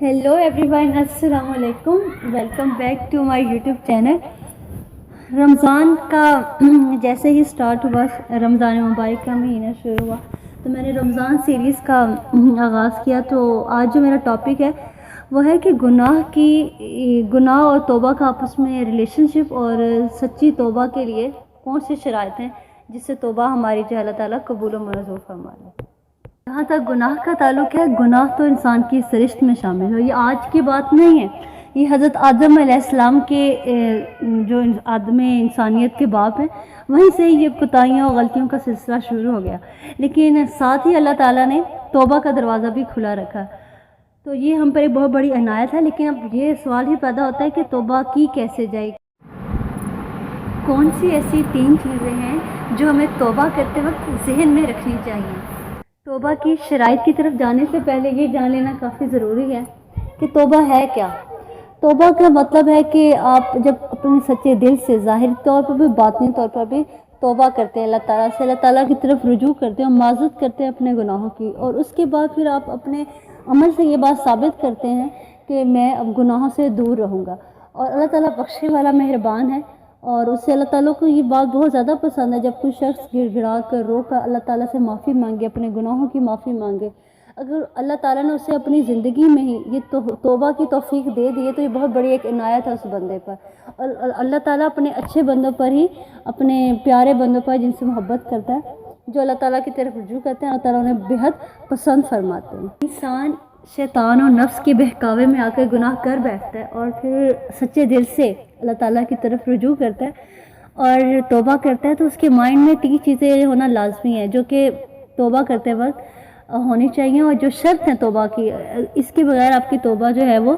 Hello everyone, अस्सलाम वालेकुम। Welcome back to my YouTube channel. Ramzan का जैसे ही स्टार्ट हुआ, रमज़ान मुबारक का महीना शुरू हुआ, तो मैंने रमज़ान सीरीज़ का आगाज़ किया। तो आज जो मेरा टॉपिक है वो है कि गुनाह और तौबा का आपस में रिलेशनशिप और सच्ची तौबा के लिए कौन सी शराइत हैं जिससे तौबा हमारी जो अल्लाह ताला कबूल व मंजूर फरमाए। जहाँ तक गुनाह का ताल्लुक़ है, गुनाह तो इंसान की सरिश्त में शामिल है। ये आज की बात नहीं है, ये हज़रत आदम अलैहिस्सलाम के जो आदम इंसानियत के बाप हैं, वहीं से ये कोताहियों और गलतियों का सिलसिला शुरू हो गया। लेकिन साथ ही अल्लाह ताला ने तौबा का दरवाज़ा भी खुला रखा। तो ये हम पर एक बहुत बड़ी इनायत है। लेकिन अब ये सवाल ही पैदा होता है कि तौबा की कैसे जाए। कौन सी ऐसी 3 चीज़ें हैं जो हमें तौबा करते वक्त जहन में रखनी चाहिए। तौबा की शराइत की तरफ जाने से पहले ये जान लेना काफ़ी ज़रूरी है कि तौबा है क्या। तौबा का मतलब है कि आप जब अपने सच्चे दिल से ज़ाहिर तौर पर भी बातिनी तौर पर भी तौबा करते हैं, अल्लाह ताला से, अल्लाह ताला की तरफ रुजू करते हैं और माज़रत करते हैं अपने गुनाहों की, और उसके बाद फिर आप अपने अमल से ये बात साबित करते हैं कि मैं अब गुनाहों से दूर रहूँगा। और अल्लाह ताला बख्शे वाला मेहरबान है, और उससे अल्लाह ताला को ये बात बहुत ज़्यादा पसंद है जब कोई शख्स गिड़गिड़ा कर रो कर अल्लाह ताला से माफ़ी मांगे, अपने गुनाहों की माफ़ी मांगे। अगर अल्लाह ताला ने उसे अपनी ज़िंदगी में ही ये तौबा की तौफीक दे दी है तो ये बहुत बड़ी एक इनायत है उस बंदे पर। और अल्लाह ताला अपने अच्छे बंदों पर ही, अपने प्यारे बंदों पर जिनसे मोहब्बत करता है, जो अल्लाह ताला की तरफ रुजू करते हैं, अल्लाह ताला उन्हें बेहद पसंद फरमाते हैं। इंसान शैतान और नफ्स के बहकावे में आकर गुनाह कर बैठता है और फिर सच्चे दिल से अल्लाह ताला की तरफ रुजू करता है और तौबा करता है, तो उसके माइंड में 3 चीज़ें होना लाजमी है जो कि तौबा करते वक्त होनी चाहिए। और जो शर्त है तौबा की, इसके बगैर आपकी तौबा जो है वो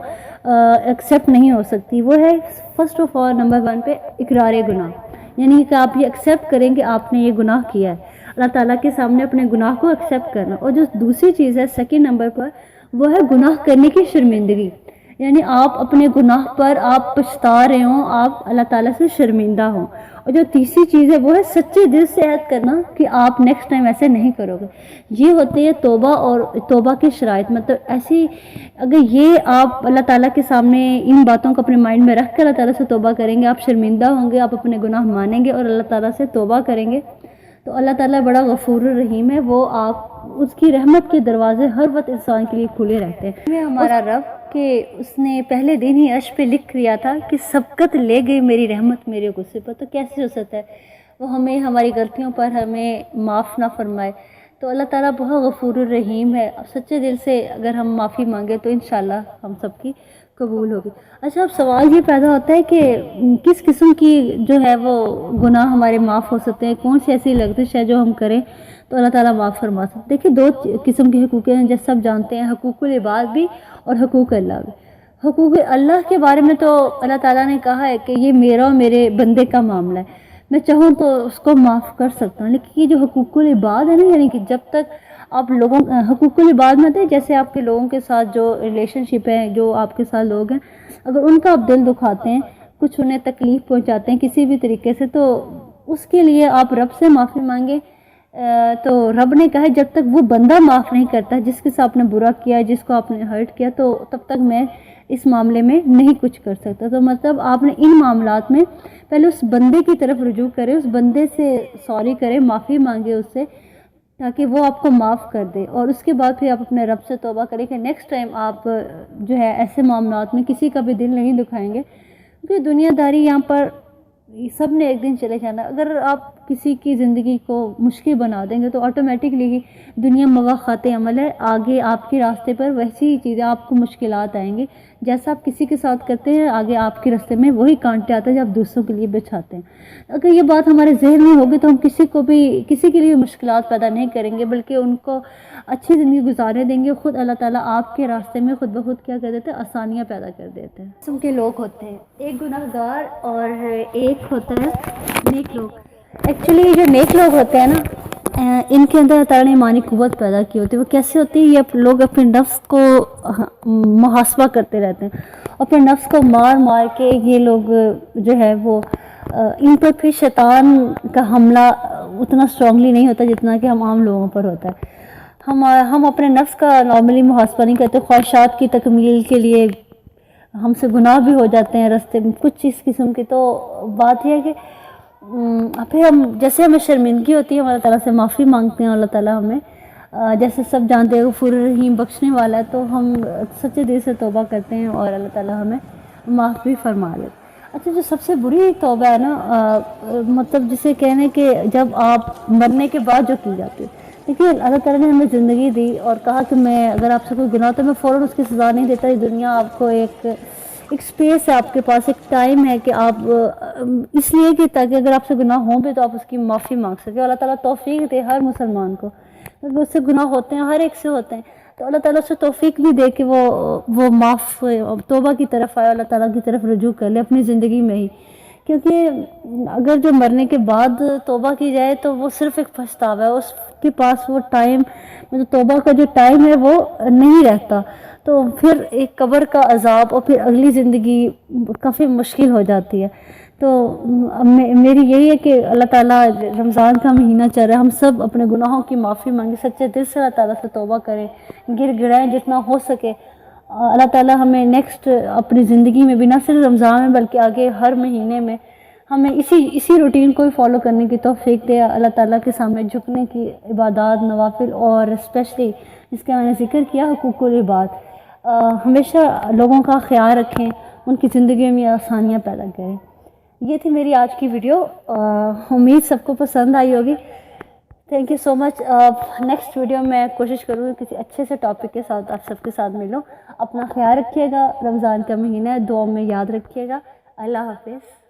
एक्सेप्ट नहीं हो सकती। वो है फर्स्ट ऑफ ऑल, नंबर 1 पे इकरार गुनाह, यानी कि आप ये एक्सेप्ट करें कि आपने ये गुनाह किया है, अल्लाह ताला के सामने अपने गुनाह को एक्सेप्ट करना। और जो दूसरी चीज़ है सेकंड नंबर पर, वो है गुनाह करने की शर्मिंदगी, यानी आप अपने गुनाह पर आप पछता रहे हों, आप अल्लाह ताला से शर्मिंदा हों। और जो तीसरी चीज़ है वो है सच्चे दिल से ऐद करना कि आप नेक्स्ट टाइम ऐसे नहीं करोगे। ये होती है तौबा और तौबा की शराइत। मतलब ऐसी, अगर ये आप अल्लाह ताला के सामने इन बातों को अपने माइंड में रख कर अल्लाह ताला से तौबा करेंगे, आप शर्मिंदा होंगे, आप अपने गुनाह मानेंगे और अल्लाह ताला से तौबा करेंगे, तो अल्लाह ताला बड़ा गफूर रहीम है। वो आप उसकी रहमत के दरवाजे हर वक्त इंसान के लिए खुले रहते हैं। हमारा रब कि उसने पहले दिन ही अर्श पे लिख दिया था कि सबकत ले गई मेरी रहमत मेरे गुस्से पर, तो कैसे हो सकता है वो हमें हमारी गलतियों पर हमें माफ़ ना फरमाए। तो अल्लाह ताला बहुत गफूर रहीम है। सच्चे दिल से अगर हम माफ़ी मांगे तो इंशाल्लाह हम सबकी कबूल होगी। अच्छा, अब सवाल ये पैदा होता है कि किस किस्म की जो है वो गुनाह हमारे माफ़ हो सकते हैं, कौन सी ऐसी लग़ज़िश है जो हम करें तो अल्लाह ताला माफ़ फरमा सकते। देखिए, 2 किस्म के हुकूक़ हैं, जैसे सब जानते हैं, हुकूकुल इबाद भी और हुकूक अल्लाह भी। हुकूक अल्लाह के बारे में तो अल्लाह ताला ने कहा है कि ये मेरा और मेरे बंदे का मामला है, मैं चाहूँ तो उसको माफ़ कर सकता हूँ। लेकिन ये जो हुकूकुल इबाद है ना, यानी कि जब तक आप लोगों हुकूकुल इबाद में थे, जैसे आपके लोगों के साथ जो रिलेशनशिप है, जो आपके साथ लोग हैं, अगर उनका आप दिल दुखाते हैं, कुछ उन्हें तकलीफ़ पहुंचाते हैं किसी भी तरीके से, तो उसके लिए आप रब से माफ़ी मांगे। तो रब ने कहा है जब तक वो बंदा माफ़ नहीं करता जिसके साथ आपने बुरा किया, जिसको आपने हर्ट किया, तो तब तक मैं इस मामले में नहीं कुछ कर सकता। तो मतलब आपने इन मामलात में पहले उस बंदे की तरफ रुजू करें, उस बंदे से सॉरी करें, माफ़ी मांगे उससे, ताकि वो आपको माफ़ कर दे। और उसके बाद फिर आप अपने रब से तौबा करें कि नेक्स्ट टाइम आप जो है ऐसे मामलात में किसी का भी दिल नहीं दुखाएंगे, क्योंकि दुनियादारी यहाँ पर सब ने एक दिन चले जाना। अगर आप किसी की ज़िंदगी को मुश्किल बना देंगे तो ऑटोमेटिकली ही दुनिया मवाख़ात अमल है, आगे आपके रास्ते पर वैसी ही चीज़ें आपको मुश्किलात आएंगी। जैसा आप किसी के साथ करते हैं, आगे आपके रास्ते में वही कांटे आते हैं जो आप दूसरों के लिए बिछाते हैं। अगर ये बात हमारे जहन में होगी तो हम किसी के लिए मुश्किलात पैदा नहीं करेंगे, बल्कि उनको अच्छी ज़िंदगी गुजारने देंगे। ख़ुद अल्लाह ताला आपके रास्ते में खुद ब खुद क्या कर देते हैं, आसानियाँ पैदा कर देते हैं। किस्म के लोग होते हैं, एक गुनाहगार और एक होता है नेक लोग। एक्चुअली जो नेक लोग होते हैं ना, इनके अंदर अल्लाह ताला ने ईमानी क़ुव्वत पैदा की होती है। वो कैसे होती है, ये लोग अपने नफ्स को मुहासबा करते रहते हैं, अपने नफ्स को मार मार के ये लोग जो है वो इन पर फिर शैतान का हमला उतना स्ट्रांगली नहीं होता जितना कि हम आम लोगों पर होता है। ہم اپنے نفس کا نارملی محاسبہ نہیں کرتے. خواہشات کی تکمیل کے لیے ہم سے گناہ بھی ہو جاتے ہیں راستے میں کچھ اس قسم کی. تو بات یہ ہے کہ پھر ہم جیسے ہمیں شرمندگی ہوتی ہے ہم اللہ تعالیٰ سے معافی مانگتے ہیں. اللہ تعالیٰ ہمیں جیسے سب جانتے ہیں غفور الرحیم بخشنے والا ہے, تو ہم سچے دل سے توبہ کرتے ہیں اور اللہ تعالیٰ ہمیں معاف بھی فرما لے. اچھا, جو سب سے بری توبہ ہے نا, مطلب جسے کہنے کہ جب آپ مرنے کے بعد جو کی جاتی ہے. دیکھیے اللہ تعالیٰ نے ہمیں زندگی دی اور کہا کہ میں اگر آپ سے کوئی گناہ تو میں فوراً اس کی سزا نہیں دیتا. یہ دنیا آپ کو ایک اسپیس ہے, آپ کے پاس ایک ٹائم ہے کہ آپ اس لیے کہ تاکہ اگر آپ سے گناہ ہوں بھی تو آپ اس کی معافی مانگ سکیں. اللہ تعالیٰ توفیق دے ہر مسلمان کو, اس سے گناہ ہوتے ہیں, ہر ایک سے ہوتے ہیں, تو اللہ تعالیٰ سے توفیق بھی دے کہ وہ معاف توبہ کی طرف آئے, اللہ تعالیٰ کی طرف رجوع کر لے اپنی زندگی میں ہی. کیونکہ اگر جو مرنے کے بعد توبہ کی جائے تو وہ صرف ایک پچھتاوا ہے, اس کے پاس وہ ٹائم توبہ کا جو ٹائم ہے وہ نہیں رہتا. تو پھر ایک قبر کا عذاب اور پھر اگلی زندگی کافی مشکل ہو جاتی ہے. تو میری یہی ہے کہ اللہ تعالیٰ رمضان کا مہینہ چل رہا ہے, ہم سب اپنے گناہوں کی معافی مانگیں, سچے دل سے اللہ تعالیٰ سے توبہ کریں, گر گڑائیں جتنا ہو سکے. اللہ تعالیٰ ہمیں نیکسٹ اپنی زندگی میں بھی نہ صرف رمضان میں بلکہ آگے ہر مہینے میں ہمیں اسی روٹین کو ہی فالو کرنے کی توفیق دے. اللہ تعالیٰ کے سامنے جھکنے کی عبادات نوافل اور اسپیشلی جس کا میں نے ذکر کیا حقوق العباد, ہمیشہ لوگوں کا خیال رکھیں, ان کی زندگی میں آسانیاں پیدا کریں. یہ تھی میری آج کی ویڈیو, امید سب کو پسند آئی ہوگی. Thank you so much. Next video میں کوشش کروں گی کسی اچھے سے ٹاپک کے ساتھ آپ سب کے ساتھ ملوں. اپنا خیال رکھیے گا, رمضان کا مہینہ ہے, دعاؤں میں یاد رکھیے گا. اللہ حافظ.